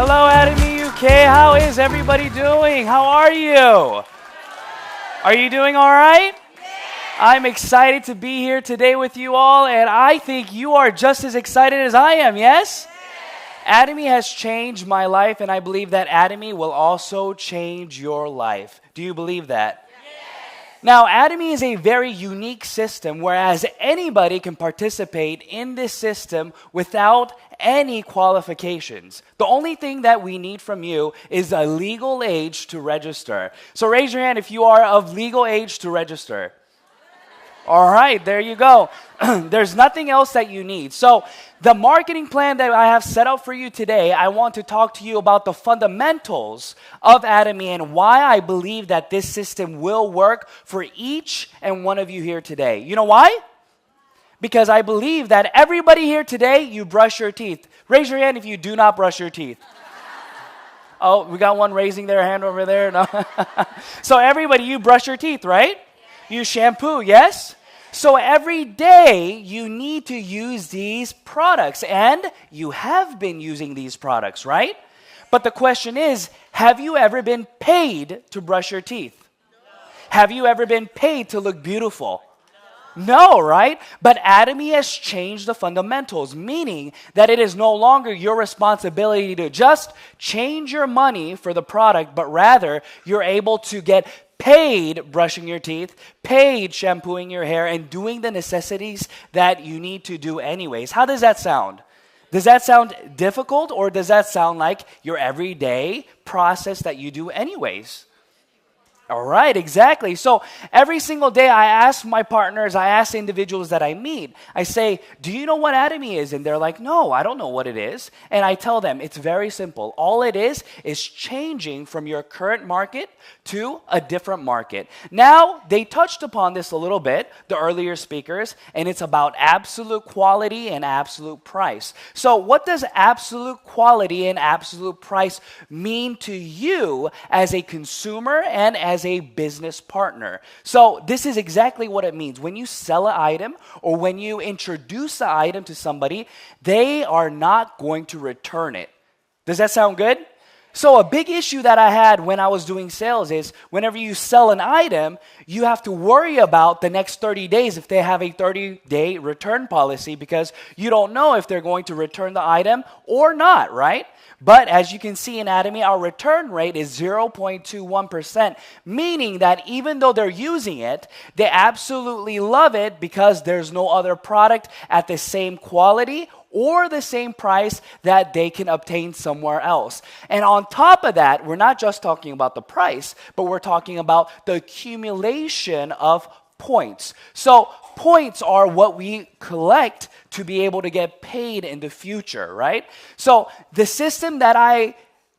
Hello, Atomy UK. How is everybody doing? How are you? Are you doing all right? I'm excited to be here today with you all, and I think you are just as excited as I am, yes? Atomy has changed my life, and I believe that Atomy will also change your life. Do you believe that? Now, Atomy is a very unique system, whereas anybody can participate in this system without any qualifications. The only thing that we need from you is a legal age to register. So raise your hand if you are of legal age to register. All right, there you go. There's nothing else that you need. So the marketing plan that I have set up for you today, I want to talk to you about the fundamentals of Atomy and why I believe that this system will work for each and one of you here today. You know why? Because I believe that everybody here today, you brush your teeth. Raise your hand if you do not brush your teeth. Oh, we got one raising their hand over there. No. So everybody, you brush your teeth, right? You shampoo, yes? So every day you need to use these products, and you have been using these products, right? But the question is, have you ever been paid to brush your teeth? No. Have you ever been paid to look beautiful? No, right? But Atomy has changed the fundamentals, meaning that it is no longer your responsibility to just change your money for the product, but rather you're able to get paid brushing your teeth, paid shampooing your hair, and doing the necessities that you need to do anyways. How does that sound? Does that sound difficult, or does that sound like your everyday process that you do anyways? All right, exactly. So every single day I ask my partners, I ask individuals that I meet, I say, do you know what Atomy is? And they're like, no, I don't know what it is. And I tell them, it's very simple. All it is changing from your current market to a different market. Now, they touched upon this a little bit, the earlier speakers, and it's about absolute quality and absolute price. So what does absolute quality and absolute price mean to you as a consumer and as a business partner? So this is exactly what it means. When you sell an item or when you introduce an item to somebody, they are not going to return it. Does that sound good? So a big issue that I had when I was doing sales is whenever you sell an item, you have to worry about the next 30 days if they have a 30-day return policy, because you don't know if they're going to return the item or not, right? But as you can see in Atomy, our return rate is 0.21%, meaning that even though they're using it, they absolutely love it because there's no other product at the same quality or the same price that they can obtain somewhere else. And on top of that, we're not just talking about the price, but we're talking about the accumulation of points. So points are what we collect to be able to get paid in the future, right? So the system that I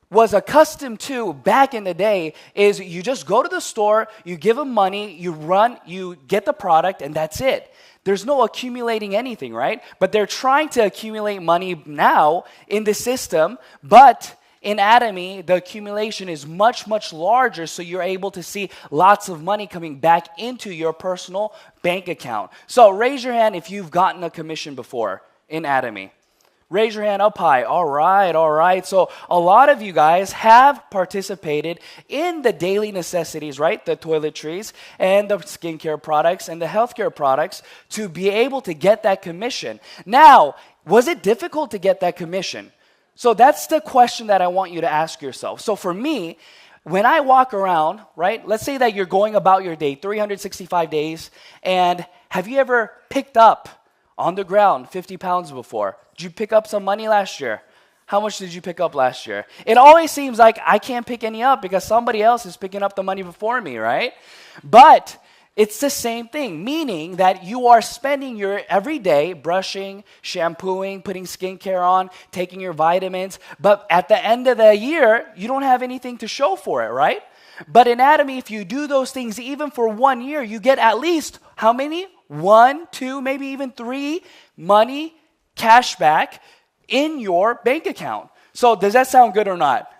was accustomed to back in the day is you just go to the store, you give them money, you get the product, and that's it. There's no accumulating anything, right? But they're trying to accumulate money now in the system, but in Atomy, the accumulation is much, much larger, so you're able to see lots of money coming back into your personal bank account. So raise your hand if you've gotten a commission before in Atomy. Raise your hand up high. All right. So a lot of you guys have participated in the daily necessities, right? The toiletries and the skincare products and the healthcare products to be able to get that commission. Now, was it difficult to get that commission? So that's the question that I want you to ask yourself. So for me, when I walk around, right, let's say that you're going about your day, 365 days, and have you ever picked up on the ground 50 pounds before? Did you pick up some money last year? How much did you pick up last year? It always seems like I can't pick any up because somebody else is picking up the money before me, right? But it's the same thing, meaning that you are spending your every day brushing, shampooing, putting skincare on, taking your vitamins, but at the end of the year, you don't have anything to show for it, right? But in Atomy, if you do those things even for 1 year, you get at least how many? 1, 2, maybe even 3 money cash back in your bank account. So does that sound good or not?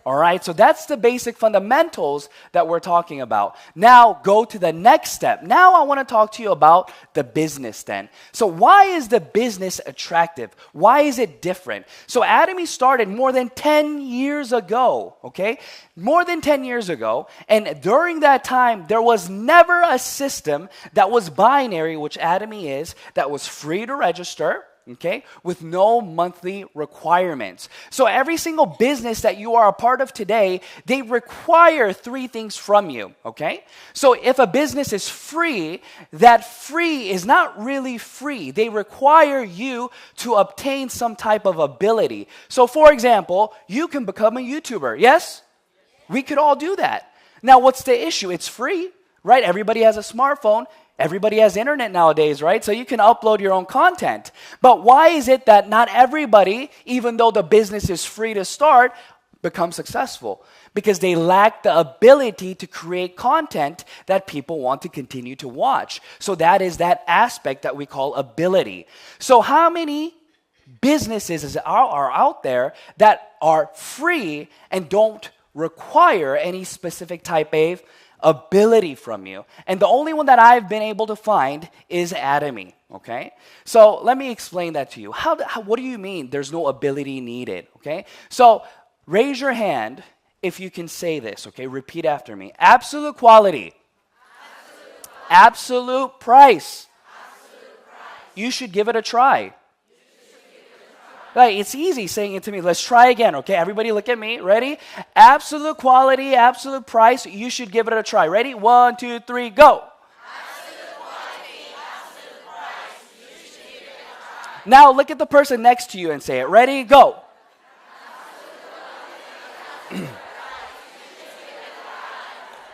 All right, so that's the basic fundamentals that we're talking about. Now, go to the next step. Now, I want to talk to you about the business then. So, why is the business attractive? Why is it different? So, Atomy started more than 10 years ago, okay? More than 10 years ago. And during that time, there was never a system that was binary, which Atomy is, that was free to register, okay, with no monthly requirements. So every single business that you are a part of today, they require three things from you, okay? So if a business is free, that free is not really free. They require you to obtain some type of ability. So for example, you can become a YouTuber, yes? We could all do that. Now what's the issue? It's free, right? Everybody has a smartphone. Everybody has internet nowadays, right? So you can upload your own content. But why is it that not everybody, even though the business is free to start, becomes successful? Because they lack the ability to create content that people want to continue to watch. So that is that aspect that we call ability. So how many businesses are out there that are free and don't require any specific type of ability from you? And the only one that I've been able to find is Atomy, okay? So let me explain that to you. What do you mean there's no ability needed, okay? So raise your hand if you can say this, okay? Repeat after me. Absolute quality. Absolute price. You should give it a try. Like, it's easy saying it to me. Let's try again, okay? Everybody look at me. Ready? Absolute quality, absolute price. You should give it a try. Ready? 1, 2, 3, go. Absolute quality, absolute price. You should give it a try. Now look at the person next to you and say it. Ready? Go.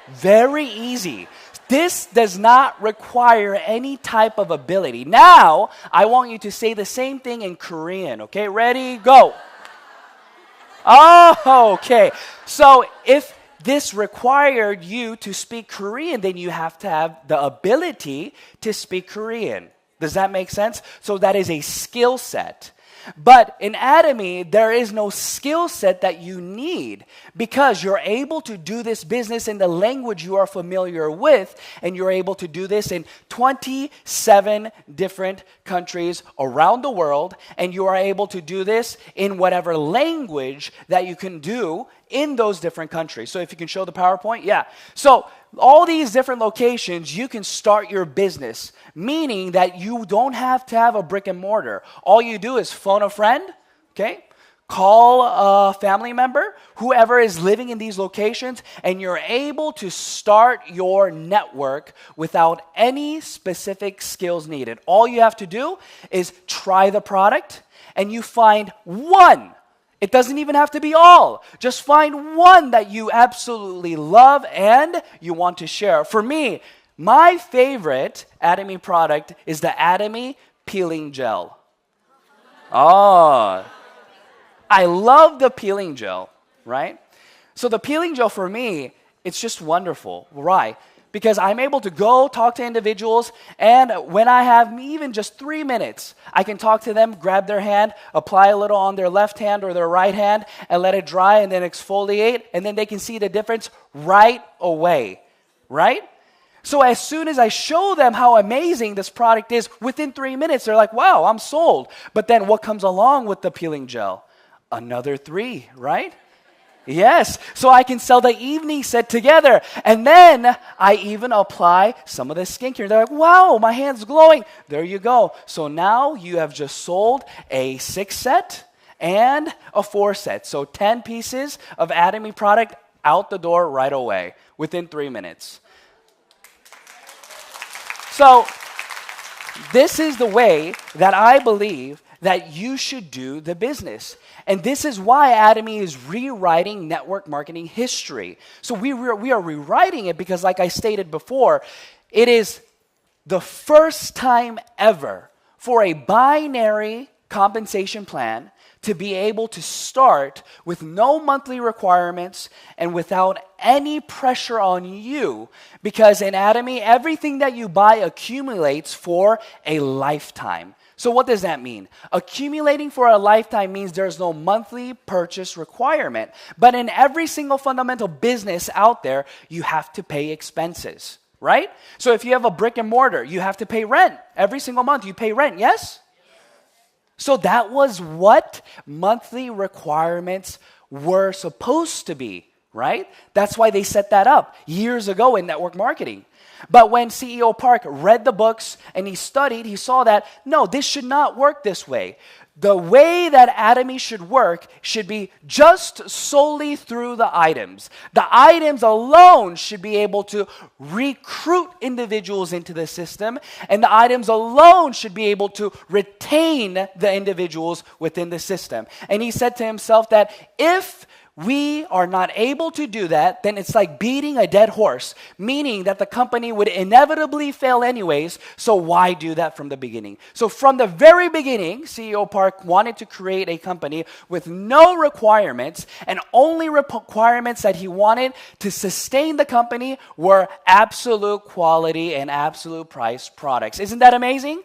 Very easy. This does not require any type of ability. Now, I want you to say the same thing in Korean, okay? Ready? Go. Oh, okay. So if this required you to speak Korean, then you have to have the ability to speak Korean. Does that make sense? So that is a skill set. But in Atomy, there is no skill set that you need because you're able to do this business in the language you are familiar with, and you're able to do this in 27 different countries around the world, and you are able to do this in whatever language that you can do in those different countries. So if you can show the PowerPoint, yeah. So all these different locations, you can start your business, meaning that you don't have to have a brick and mortar. All you do is phone a friend, okay? Call a family member, whoever is living in these locations, and you're able to start your network without any specific skills needed. All you have to do is try the product, and you find one. It doesn't even have to be all. Just find one that you absolutely love and you want to share. For me, my favorite Atomy product is the Atomy peeling gel. Oh, I love the peeling gel, right? So the peeling gel for me, it's just wonderful. Why? Because I'm able to go talk to individuals, and when I have even just 3 minutes, I can talk to them, grab their hand, apply a little on their left hand or their right hand, and let it dry, and then exfoliate, and then they can see the difference right away, right? So as soon as I show them how amazing this product is, within 3 minutes, they're like, wow, I'm sold. But then what comes along with the peeling gel? Another 3, right? Yes, so I can sell the evening set together. And then I even apply some of the skincare. They're like, wow, my hand's glowing. There you go. So now you have just sold a 6 set and a 4 set. So 10 pieces of Atomy product out the door right away within 3 minutes. So this is the way that I believe that you should do the business. And this is why Atomy is rewriting network marketing history. So we are rewriting it because, like I stated before, it is the first time ever for a binary compensation plan to be able to start with no monthly requirements and without any pressure on you, because in Atomy, everything that you buy accumulates for a lifetime. So what does that mean? Accumulating for a lifetime means there's no monthly purchase requirement. But in every single fundamental business out there, you have to pay expenses, right? So if you have a brick and mortar, you have to pay rent. Every single month you pay rent, yes? So that was what monthly requirements were supposed to be, right? That's why they set that up years ago in network marketing. But when CEO Park read the books and he studied, he saw that, no, this should not work this way. The way that Atomy should work should be just solely through the items. The items alone should be able to recruit individuals into the system, and the items alone should be able to retain the individuals within the system. And he said to himself that if we are not able to do that, then it's like beating a dead horse, meaning that the company would inevitably fail anyways, so why do that from the beginning? So from the very beginning, CEO Park wanted to create a company with no requirements, and only requirements that he wanted to sustain the company were absolute quality and absolute price products. Isn't that amazing?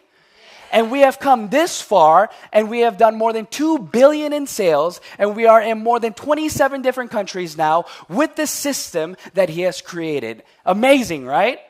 And we have come this far, and we have done more than $2 billion in sales, and we are in more than 27 different countries now with the system that he has created. Amazing, right?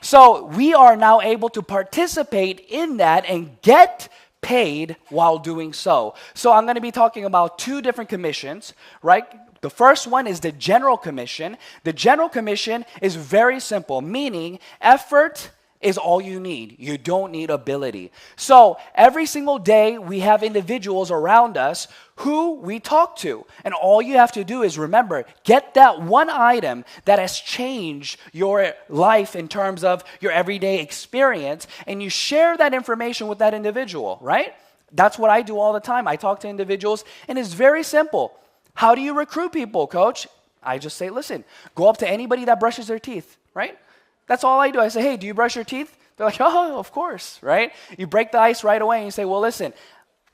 So we are now able to participate in that and get paid while doing so. So I'm going to be talking about two different commissions, right? The first one is the general commission. The general commission is very simple, meaning effort is all you need. You don't need ability. So every single day we have individuals around us who we talk to. And all you have to do is remember, get that one item that has changed your life in terms of your everyday experience, and you share that information with that individual, right? That's what I do all the time. I talk to individuals, and it's very simple. How do you recruit people, coach? I just say, listen, go up to anybody that brushes their teeth, right? That's all I do. I say, hey, do you brush your teeth? They're like, oh, of course, right? You break the ice right away and you say, well, listen,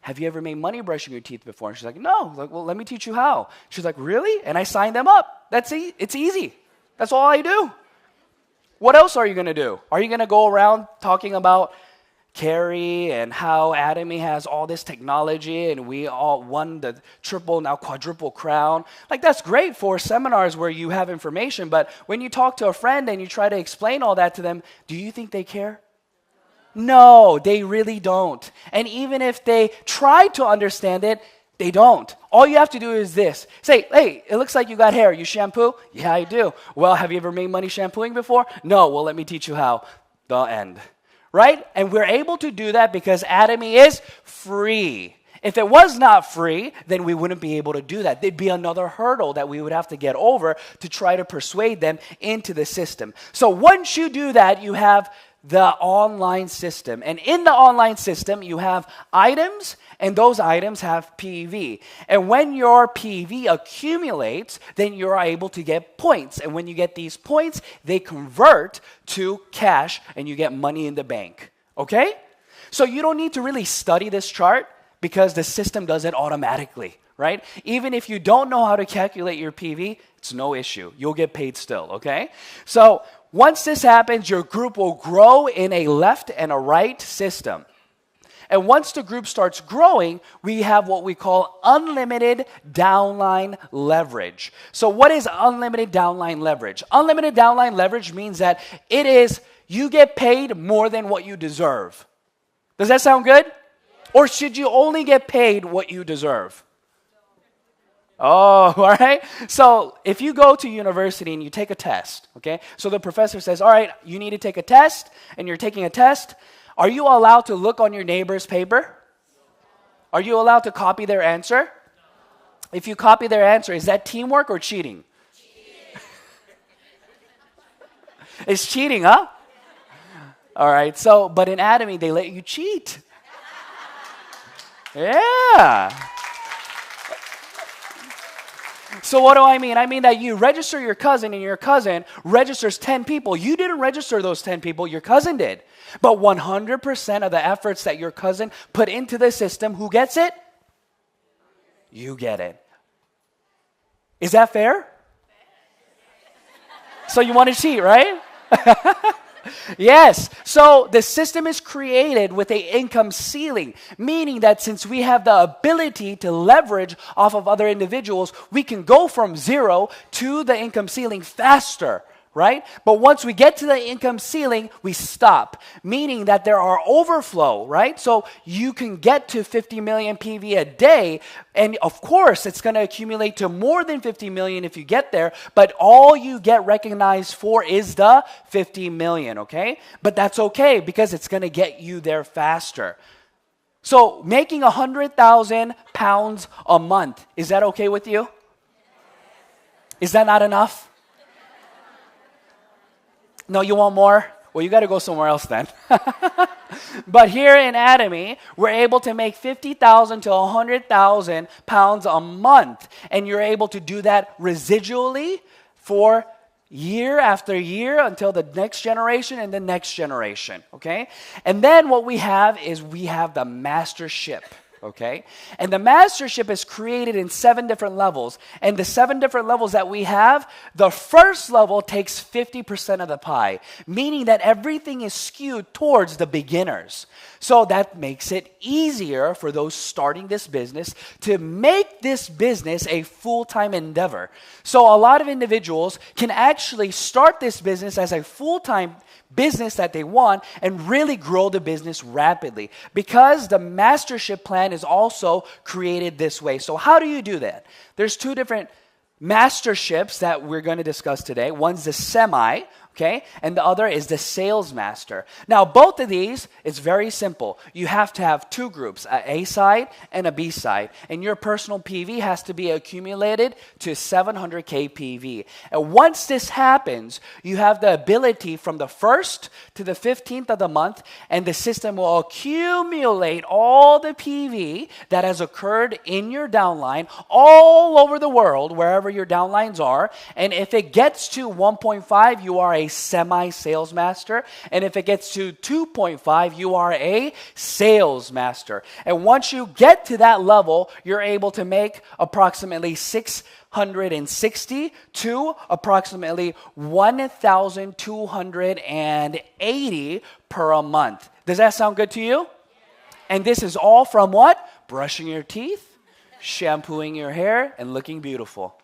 have you ever made money brushing your teeth before? And she's like, no. I'm like, well, let me teach you how. She's like, really? And I sign them up. It's easy. That's all I do. What else are you going to do? Are you going to go around talking about Carrie and how Atomy has all this technology and we all won the triple, now quadruple crown? Like, that's great for seminars where you have information, but when you talk to a friend and you try to explain all that to them, do you think they care? No, they really don't. And even if they try to understand it, they don't. All you have to do is this. Say, hey, it looks like you got hair. You shampoo? Yeah, I do. Well, have you ever made money shampooing before? No. Well, let me teach you how. The end. Right? And we're able to do that because Atomy is free. If it was not free, then we wouldn't be able to do that. There'd be another hurdle that we would have to get over to try to persuade them into the system. So once you do that, you have the online system. And in the online system, you have items, and those items have PV. And when your PV accumulates, then you're able to get points. And when you get these points, they convert to cash, and you get money in the bank. Okay? So you don't need to really study this chart because the system does it automatically, right? Even if you don't know how to calculate your PV, it's no issue. You'll get paid still, okay? So once this happens, your group will grow in a left and a right system. And once the group starts growing, we have what we call unlimited downline leverage. So what is unlimited downline leverage? Unlimited downline leverage means that it is you get paid more than what you deserve. Does that sound good? Or should you only get paid what you deserve? Oh, all right. So if you go to university and you take a test, okay? So the professor says, all right, you need to take a test, and you're taking a test. Are you allowed to look on your neighbor's paper? Are you allowed to copy their answer? If you copy their answer, is that teamwork or cheating? It's cheating, huh? All right. So, but in Atomy, they let you cheat. Yeah. So what do I mean? I mean that you register your cousin and your cousin registers 10 people. You didn't register those 10 people, your cousin did. But 100% of the efforts that your cousin put into the system, who gets it? You get it. Is that fair? So you want to cheat, right? Yes. So the system is created with an income ceiling, meaning that since we have the ability to leverage off of other individuals, we can go from zero to the income ceiling faster. Right? But once we get to the income ceiling, we stop, meaning that there are overflow, right? So you can get to 50 million PV a day, and of course, it's going to accumulate to more than 50 million if you get there, but all you get recognized for is the 50 million, okay? But that's okay because it's going to get you there faster. So making 100,000 pounds a month, is that okay with you? Is that not enough? No, you want more? Well, you got to go somewhere else then. But here in Atomy, we're able to make 50,000 to 100,000 pounds a month. And you're able to do that residually for year after year until the next generation and the next generation, okay? And then what we have is we have the mastership. Okay? And the mastership is created in 7 different levels. And the 7 different levels that we have, the first level takes 50% of the pie, meaning that everything is skewed towards the beginners. So that makes it easier for those starting this business to make this business a full-time endeavor. So a lot of individuals can actually start this business as a full-time business that they want and really grow the business rapidly because the mastership plan is also created this way. So how do you do that? There's 2 different masterships that we're going to discuss today. One's the semi, okay? And the other is the sales master. Now, both of these, it's very simple. You have to have 2 groups, an A side and a B side. And your personal PV has to be accumulated to 700K PV. And once this happens, you have the ability from the 1st to the 15th of the month, and the system will accumulate all the PV that has occurred in your downline all over the world, wherever your downlines are. And if it gets to 1.5, you are a semi-sales master. And if it gets to 2.5, you are a sales master. And once you get to that level, you're able to make approximately 660 to approximately 1,280 per a month. Does that sound good to you? And this is all from what? Brushing your teeth, shampooing your hair, and looking beautiful.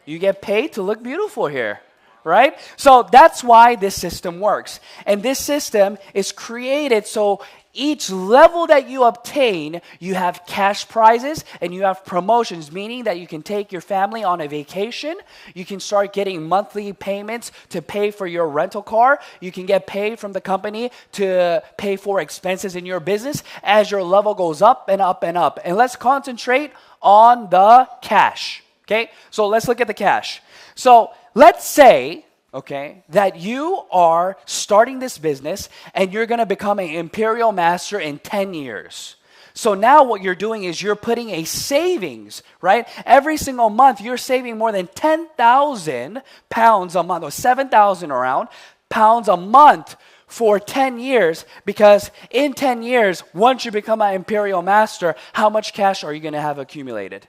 You get paid to look beautiful here, right? So that's why this system works. And this system is created so each level that you obtain, you have cash prizes and you have promotions, meaning that you can take your family on a vacation. You can start getting monthly payments to pay for your rental car. You can get paid from the company to pay for expenses in your business as your level goes up and up and up. And let's concentrate on the cash. Okay, so let's look at the cash. So let's say, okay, that you are starting this business and you're going to become an imperial master in 10 years. So now what you're doing is you're putting a savings, right? Every single month you're saving more than 10,000 pounds a month, or 7,000 around pounds a month for 10 years, because in 10 years, once you become an imperial master, how much cash are you going to have accumulated?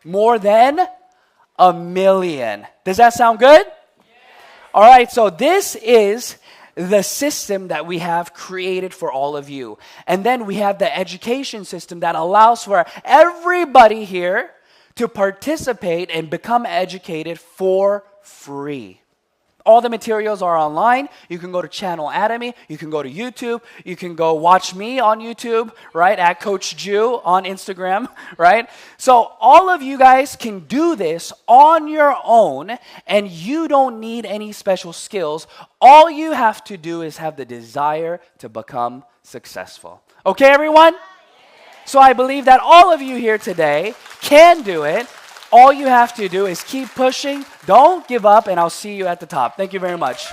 More than 1 million. Does that sound good? All right, so this is the system that we have created for all of you. And then we have the education system that allows for everybody here to participate and become educated for free. All the materials are online. You can go to channel Atomy. You can go to YouTube. You can go watch me on YouTube, right? At Coach Jew on Instagram, right? So all of you guys can do this on your own, and you don't need any special skills. All you have to do is have the desire to become successful. Okay, everyone? So I believe that all of you here today can do it. All you have to do is keep pushing. Don't give up, and I'll see you at the top. Thank you very much.